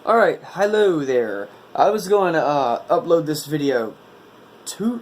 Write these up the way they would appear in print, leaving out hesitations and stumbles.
Alright, hello there. I was going to upload this video 3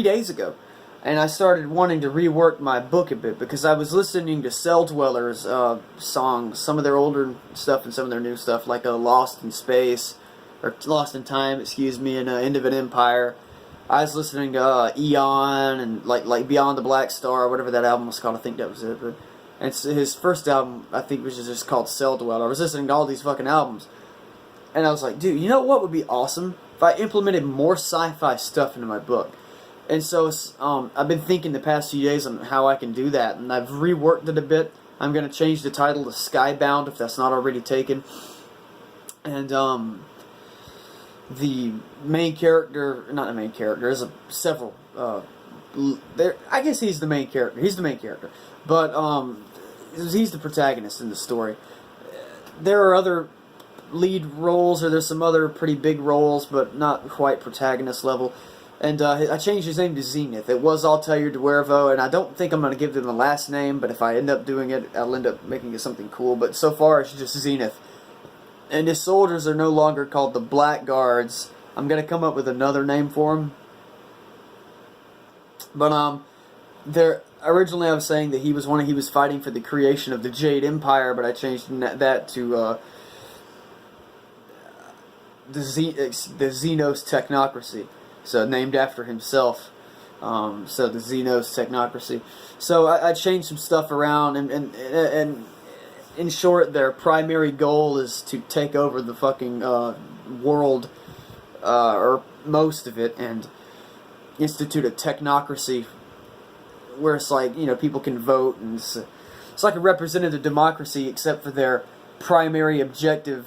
days ago, and I started wanting to rework my book a bit because I was listening to Cell Dwellers songs, some of their older stuff and some of their new stuff, like Lost in Space, or Lost in Time, excuse me, and End of an Empire. I was listening to Eon and like Beyond the Black Star, whatever that album was called. I think that was it. But and his first album, I think, was just called Cell Dweller. I was listening to all these fucking albums, and I was like, dude, you know what would be awesome if I implemented more sci-fi stuff into my book? And so I've been thinking the past few days on how I can do that, and I've reworked it a bit. I'm going to change the title to Skybound if that's not already taken. And the main character, not the main character, there's several. I guess he's the main character. He's the main character, but he's the protagonist in the story. There are other lead roles, or there's some other pretty big roles, but not quite protagonist level. And I changed his name to Zenith. It was Altair de Huervo, and I don't think I'm going to give them the last name, but if I end up doing it, I'll end up making it something cool. But so far, it's just Zenith. And his soldiers are no longer called the Blackguards. I'm going to come up with another name for them. But originally I was saying that he was fighting for the creation of the Jade Empire, but I changed that to the Xenos Technocracy. So named after himself. So the Xenos Technocracy. So I changed some stuff around, and in short, their primary goal is to take over the fucking world, or most of it, and institute a technocracy where it's like, you know, people can vote, and it's like a representative democracy, except for their primary objective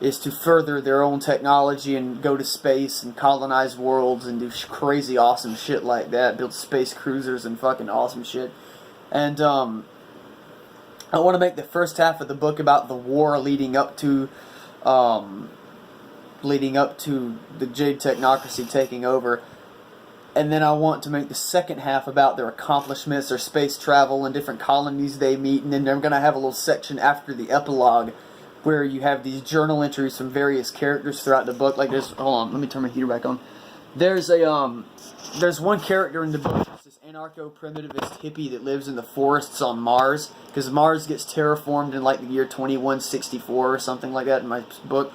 is to further their own technology and go to space and colonize worlds and do crazy awesome shit like that, build space cruisers and fucking awesome shit. And I want to make the first half of the book about the war leading up to the Jade Technocracy taking over. And then I want to make the second half about their accomplishments, their space travel, and different colonies they meet. And then I'm going to have a little section after the epilogue where you have these journal entries from various characters throughout the book. Like there's, hold on, let me turn my heater back on. There's one character in the book, this anarcho-primitivist hippie that lives in the forests on Mars, because Mars gets terraformed in like the year 2164 or something like that in my book.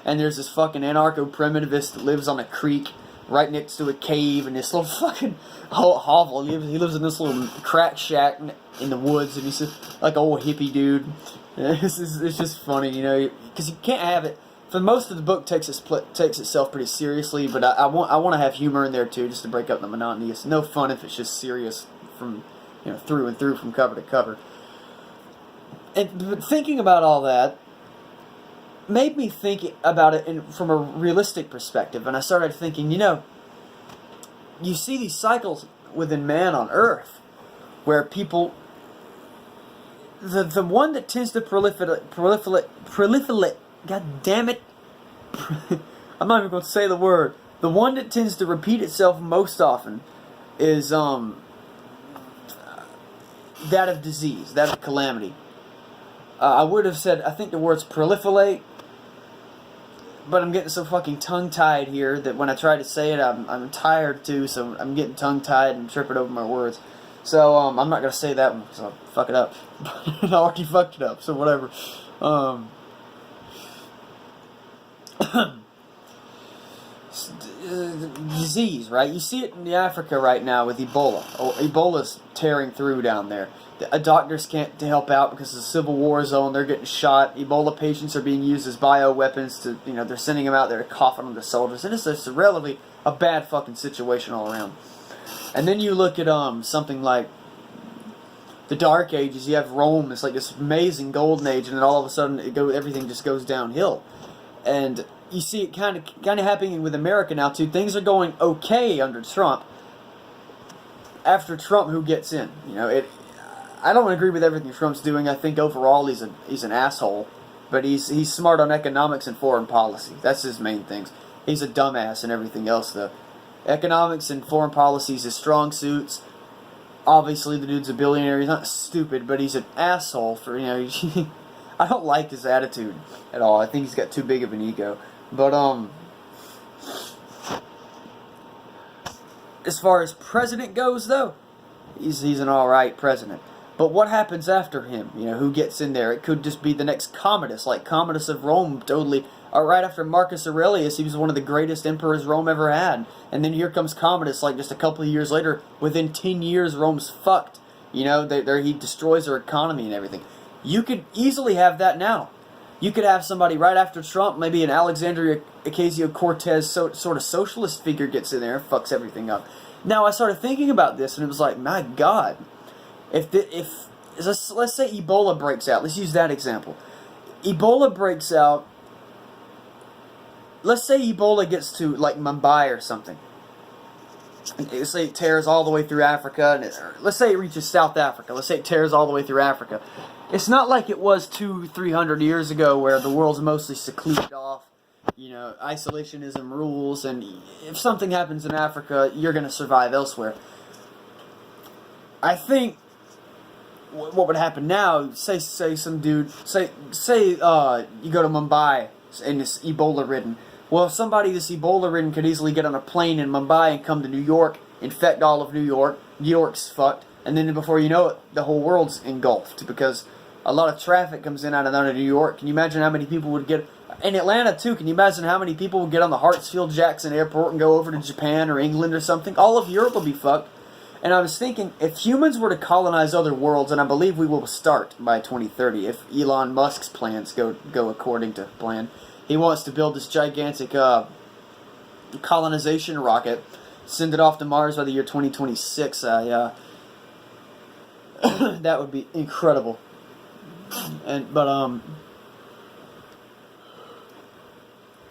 And there's this fucking anarcho-primitivist that lives on a creek right next to a cave, and this little fucking hovel. He lives in this little crack shack in the woods, and he's just like an old hippie dude. It's just funny, you know, because you can't have it. For most of the book, takes itself pretty seriously, but I want to have humor in there too, just to break up the monotony. It's no fun if it's just serious from, you know, through and through, from cover to cover. But thinking about all that made me think about it from a realistic perspective, and I started thinking, you know, you see these cycles within man on Earth, where people, the one that tends to proliferate, god damn it, I'm not even going to say the word, the one that tends to repeat itself most often is that of disease, that of calamity. I would have said, I think the words proliferate, but I'm getting so fucking tongue-tied here that when I try to say it, I'm tired too, so I'm getting tongue-tied and tripping over my words. So, I'm not going to say that one, because I'll fuck it up. I already fucked it up, so whatever. Disease, right? You see it in Africa right now with Ebola. Ebola's tearing through down there. Doctors can't help out because it's a civil war zone. They're getting shot. Ebola patients are being used as bioweapons to, you know, they're sending them out there coughing on the soldiers. And it's just relatively a bad fucking situation all around. And then you look at something like the Dark Ages. You have Rome. It's like this amazing golden age, and then all of a sudden everything just goes downhill. And you see it kind of happening with America now too. Things are going okay under Trump. After Trump, who gets in? You know, I don't agree with everything Trump's doing. I think overall he's an asshole, but he's smart on economics and foreign policy. That's his main things. He's a dumbass and everything else though. Economics and foreign policy is his strong suits. Obviously, the dude's a billionaire. He's not stupid, but he's an asshole for, you know, I don't like his attitude at all. I think he's got too big of an ego. But as far as president goes, though, he's an alright president. But what happens after him? You know, who gets in there? It could just be the next Commodus, like Commodus of Rome, totally. Right after Marcus Aurelius, he was one of the greatest emperors Rome ever had. And then here comes Commodus, like just a couple of years later. Within 10 years, Rome's fucked. You know, he destroys their economy and everything. You could easily have that now. You could have somebody right after Trump, maybe an Alexandria Ocasio-Cortez sort of socialist figure gets in there and fucks everything up. Now, I started thinking about this, and it was like, my God. If let's say Ebola breaks out. Let's use that example. Ebola breaks out. Let's say Ebola gets to, like, Mumbai or something. Let's say it tears all the way through Africa. Let's say it reaches South Africa. Let's say it tears all the way through Africa. It's not like it was 200-300 years ago where the world's mostly secluded off. You know, isolationism rules, and if something happens in Africa, you're going to survive elsewhere. I think what would happen now, say some dude, say you go to Mumbai and it's Ebola-ridden. Well, if somebody that's Ebola-ridden could easily get on a plane in Mumbai and come to New York, infect all of New York, New York's fucked, and then before you know it, the whole world's engulfed because a lot of traffic comes in out of New York. Can you imagine how many people would get... In Atlanta, too, can you imagine how many people would get on the Hartsfield-Jackson Airport and go over to Japan or England or something? All of Europe will be fucked. And I was thinking, if humans were to colonize other worlds, and I believe we will start by 2030, if Elon Musk's plans go according to plan, he wants to build this gigantic colonization rocket, send it off to Mars by the year 2026. That would be incredible.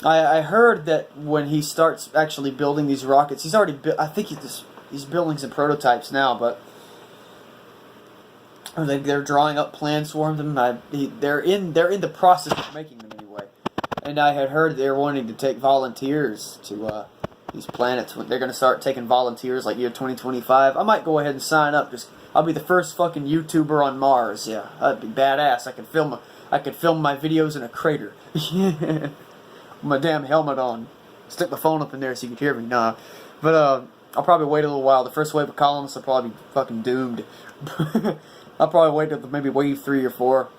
I heard that when he starts actually building these rockets, he's already I think he's building some prototypes now, but they're drawing up plans for them. They're in the process of making them anyway. And I had heard they're wanting to take volunteers to these planets. They're going to start taking volunteers like year 2025. I might go ahead and sign up. I'll be the first fucking YouTuber on Mars. Yeah, that'd be badass. I could film my videos in a crater. With my damn helmet on. Stick my phone up in there so you can hear me. Nah. But I'll probably wait a little while. The first wave of colonists will probably be fucking doomed. I'll probably wait till maybe wave 3 or 4.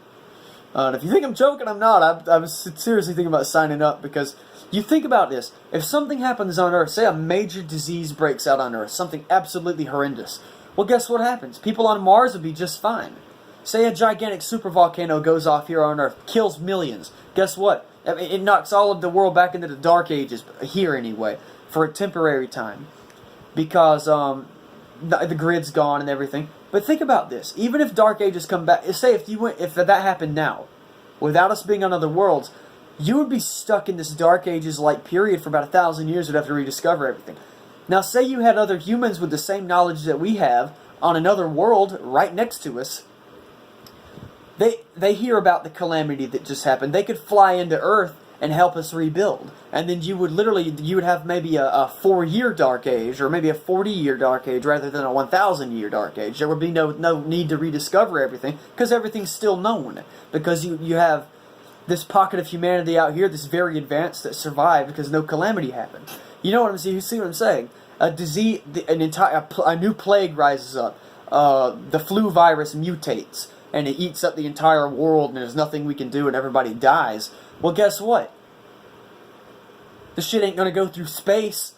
And if you think I'm joking, I'm not. I was seriously thinking about signing up because you think about this. If something happens on Earth, say a major disease breaks out on Earth, something absolutely horrendous, well, guess what happens? People on Mars would be just fine. Say a gigantic supervolcano goes off here on Earth, kills millions. Guess what? I mean, it knocks all of the world back into the Dark Ages, here anyway, for a temporary time. Because the grid's gone and everything. But think about this. Even if Dark Ages come back, say if that happened now, without us being on other worlds, you would be stuck in this Dark Ages-like period for about 1,000 years. You'd have to rediscover everything. Now, say you had other humans with the same knowledge that we have on another world right next to us. They hear about the calamity that just happened. They could fly into Earth and help us rebuild. And then you would have maybe a 4-year Dark Age, or maybe a 40-year Dark Age, rather than a 1,000-year Dark Age. There would be no need to rediscover everything, because everything's still known. Because you have this pocket of humanity out here that's very advanced that survived because no calamity happened. You know what I'm saying? You see what I'm saying? A disease, a new plague rises up. The flu virus mutates, and it eats up the entire world, and there's nothing we can do, and everybody dies. Well, guess what? The shit ain't gonna go through space.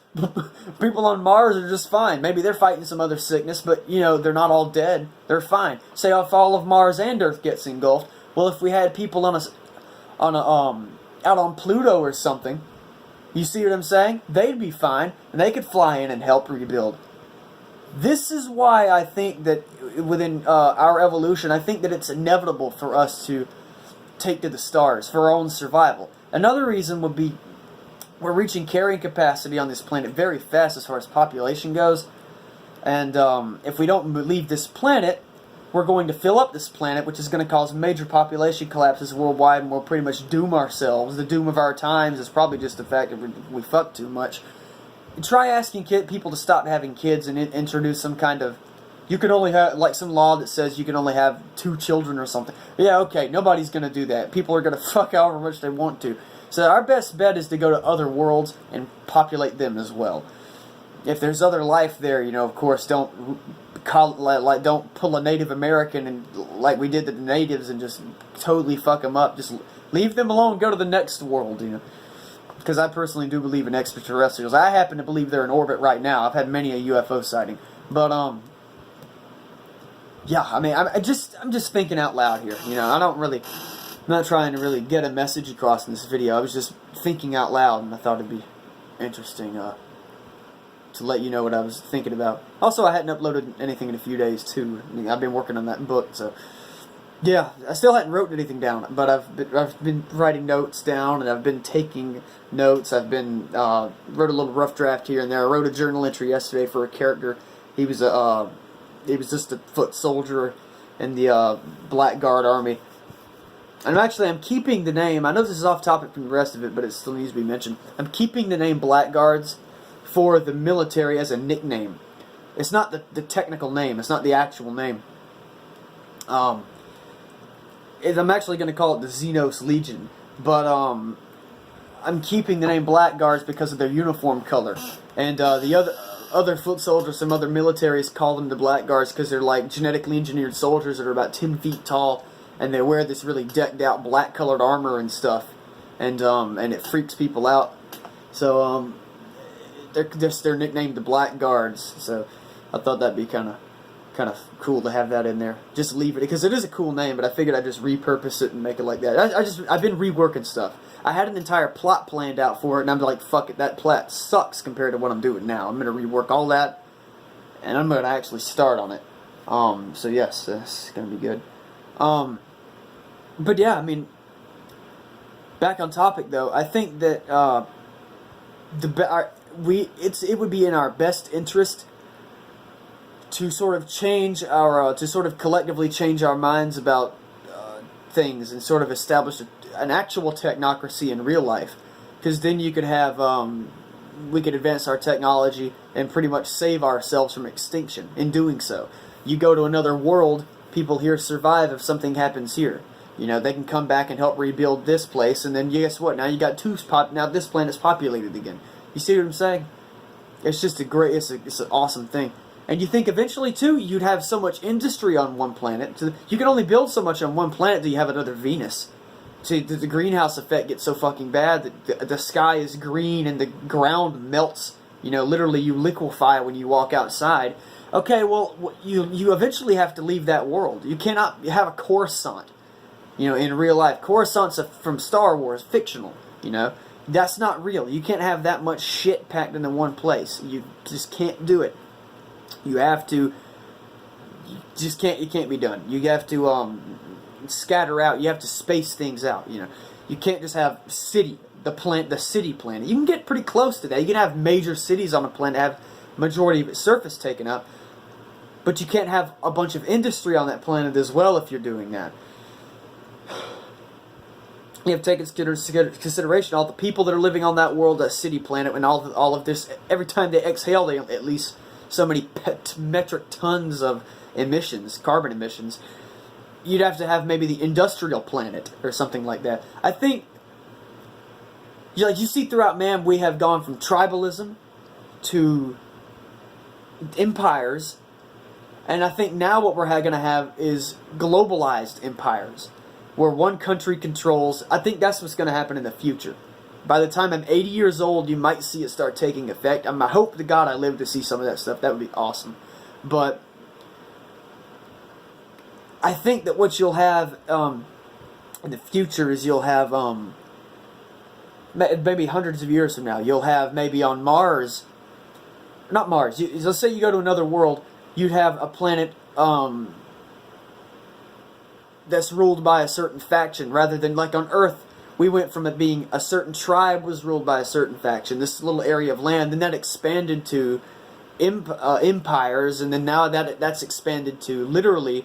People on Mars are just fine. Maybe they're fighting some other sickness, but, you know, they're not all dead. They're fine. Say if all of Mars and Earth gets engulfed, well, if we had people out on Pluto or something, you see what I'm saying? They'd be fine, and they could fly in and help rebuild. This is why I think that within our evolution, I think that it's inevitable for us to take to the stars for our own survival. Another reason would be we're reaching carrying capacity on this planet very fast as far as population goes. And if we don't leave this planet, we're going to fill up this planet, which is going to cause major population collapses worldwide, and we'll pretty much doom ourselves. The doom of our times is probably just the fact that we fuck too much. Try asking people to stop having kids and introduce some kind of You can only have, like, some law that says you can only have 2 children or something. Yeah, okay, nobody's going to do that. People are going to fuck however much they want to. So our best bet is to go to other worlds and populate them as well. If there's other life there, you know, of course, don't pull a Native American and like we did to the natives and just totally fuck them up. Just leave them alone. Go to the next world, you know. Because I personally do believe in extraterrestrials. I happen to believe they're in orbit right now. I've had many a UFO sighting, but yeah. I mean, I'm just thinking out loud here. You know, I'm not trying to really get a message across in this video. I was just thinking out loud, and I thought it'd be interesting to let you know what I was thinking about. Also, I hadn't uploaded anything in a few days, too. I mean, I've been working on that book, so... Yeah, I still hadn't written anything down, but I've been writing notes down, and I've been taking notes. I've been, wrote a little rough draft here and there. I wrote a journal entry yesterday for a character. He was just a foot soldier in the, Black Guard Army. And I'm keeping the name, I know this is off topic from the rest of it, but it still needs to be mentioned. I'm keeping the name Blackguards for the military as a nickname. It's not the technical name. It's not the actual name. I'm actually going to call it the Xenos Legion. But I'm keeping the name Blackguards because of their uniform color. And the other foot soldiers, some other militaries call them the Blackguards because they're like genetically engineered soldiers that are about 10 feet tall. And they wear this really decked out black colored armor and stuff. And it freaks people out. So, they're nicknamed the Blackguards, so I thought that'd be kind of cool to have that in there. Just leave it because it is a cool name, but I figured I'd just repurpose it and make it like that. I've been reworking stuff. I had an entire plot planned out for it, and I'm like, fuck it, that plot sucks compared to what I'm doing now. I'm gonna rework all that, and I'm gonna actually start on it. So yes, it's gonna be good. But yeah, I mean, back on topic though, I think that it would be in our best interest to sort of collectively change our minds about things and sort of establish an actual technocracy in real life, because then you could have we could advance our technology and pretty much save ourselves from extinction in doing so. You go to another world, people here survive if something happens here. You know, they can come back and help rebuild this place, and then guess what? Now you got now this planet's populated again. You see what I'm saying? It's just it's an awesome thing. And you think eventually, too, you'd have so much industry on one planet. You can only build so much on one planet till you have another Venus. See, the greenhouse effect gets so fucking bad that the sky is green and the ground melts. You know, literally you liquefy when you walk outside. Okay, well, you eventually have to leave that world. You cannot have a Coruscant, you know, in real life. Coruscant's from Star Wars, fictional, you know. That's not real. You can't have that much shit packed into one place. You just can't do it. You have to. It can't be done. You have to scatter out. You have to space things out. You know, you can't just have the city planet. You can get pretty close to that. You can have major cities on a planet have majority of its surface taken up, but you can't have a bunch of industry on that planet as well if you're doing that. You have to take into consideration all the people that are living on that world, that city planet, and all of this. Every time they exhale, they at least so many metric tons of emissions, carbon emissions. You'd have to have maybe the industrial planet or something like that. I think, like you see throughout man, we have gone from tribalism to empires, and I think now what we're going to have is globalized empires, where one country controls. I think that's what's going to happen in the future. By the time I'm 80 years old, you might see it start taking effect. I hope to God I live to see some of that stuff. That would be awesome. But I think that what you'll have in the future is you'll have maybe hundreds of years from now, you'll have maybe on Mars, not Mars. Let's say you go to another world, you'd have a planet that's ruled by a certain faction, rather than like on Earth. We went from it being a certain tribe was ruled by a certain faction, this little area of land, then that expanded to empires, and then now that's expanded to literally,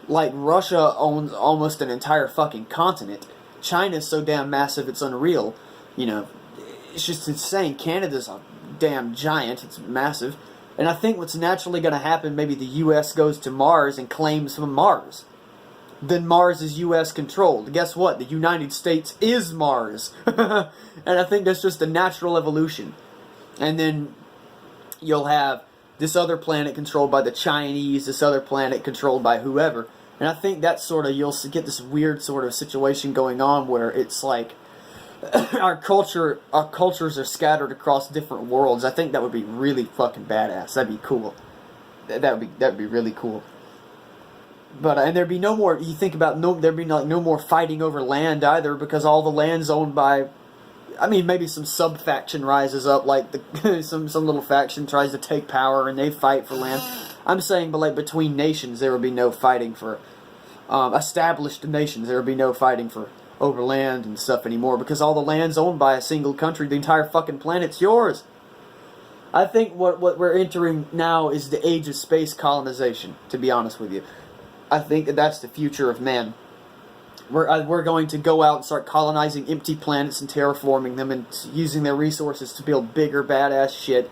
like Russia owns almost an entire fucking continent. China's so damn massive it's unreal. You know, it's just insane. Canada's a damn giant. It's massive. And I think what's naturally going to happen, maybe the U.S. goes to Mars and claims from Mars. Then Mars is U.S. controlled. Guess what? The United States is Mars. And I think that's just a natural evolution. And then you'll have this other planet controlled by the Chinese, this other planet controlled by whoever. And I think that's sort of, you'll get this weird sort of situation going on where it's like our cultures are scattered across different worlds. I think that would be really fucking badass. That'd be cool. That would be really cool. But and there'd be no more. You think about there'd be like no more fighting over land either, because all the land's owned by. I mean, maybe some sub faction rises up, like some little faction tries to take power and they fight for land. I'm saying, but like between nations, there would be no fighting for established nations. There would be no fighting for over land and stuff anymore, because all the land's owned by a single country. The entire fucking planet's yours. I think what we're entering now is the age of space colonization. To be honest with you. I think that's the future of man. We're going to go out and start colonizing empty planets and terraforming them and using their resources to build bigger badass shit.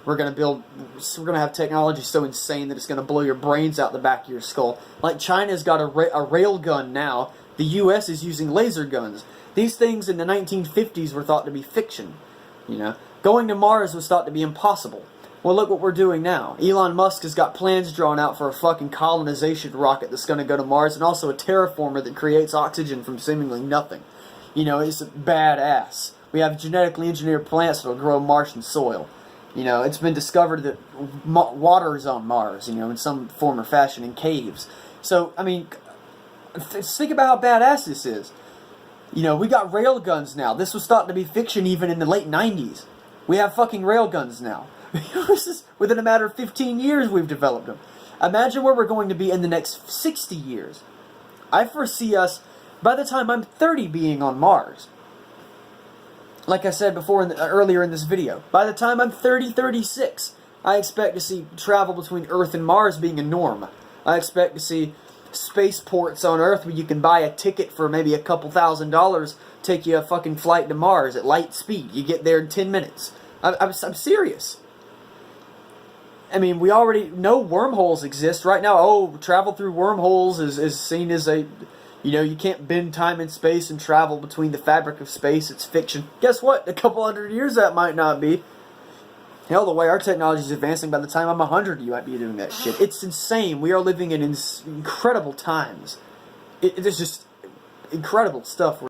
We're gonna have technology so insane that it's gonna blow your brains out the back of your skull. Like China's got a rail gun now. The U.S. is using laser guns. These things in the 1950s were thought to be fiction. You know, going to Mars was thought to be impossible. Well, look what we're doing now. Elon Musk has got plans drawn out for a fucking colonization rocket that's going to go to Mars, and also a terraformer that creates oxygen from seemingly nothing. You know, it's badass. We have genetically engineered plants that'll grow Martian soil. You know, it's been discovered that water is on Mars, you know, in some form or fashion in caves. So, I mean, think about how badass this is. You know, we got rail guns now. This was thought to be fiction even in the late 90s. We have fucking rail guns now. This is within a matter of 15 years we've developed them. Imagine where we're going to be in the next 60 years. I foresee us, by the time I'm 30, being on Mars. Like I said before earlier in this video, by the time I'm 36, I expect to see travel between Earth and Mars being a norm. I expect to see spaceports on Earth where you can buy a ticket for maybe a couple $1,000, take you a fucking flight to Mars at light speed. You get there in 10 minutes. I'm serious. I mean, we already know wormholes exist right now. Oh, travel through wormholes is seen as a, you know, you can't bend time and space and travel between the fabric of space. It's fiction. Guess what? A couple hundred years that might not be. Hell, the way our technology is advancing, by the time I'm 100, you might be doing that shit. It's insane. We are living in incredible times. It is just incredible stuff.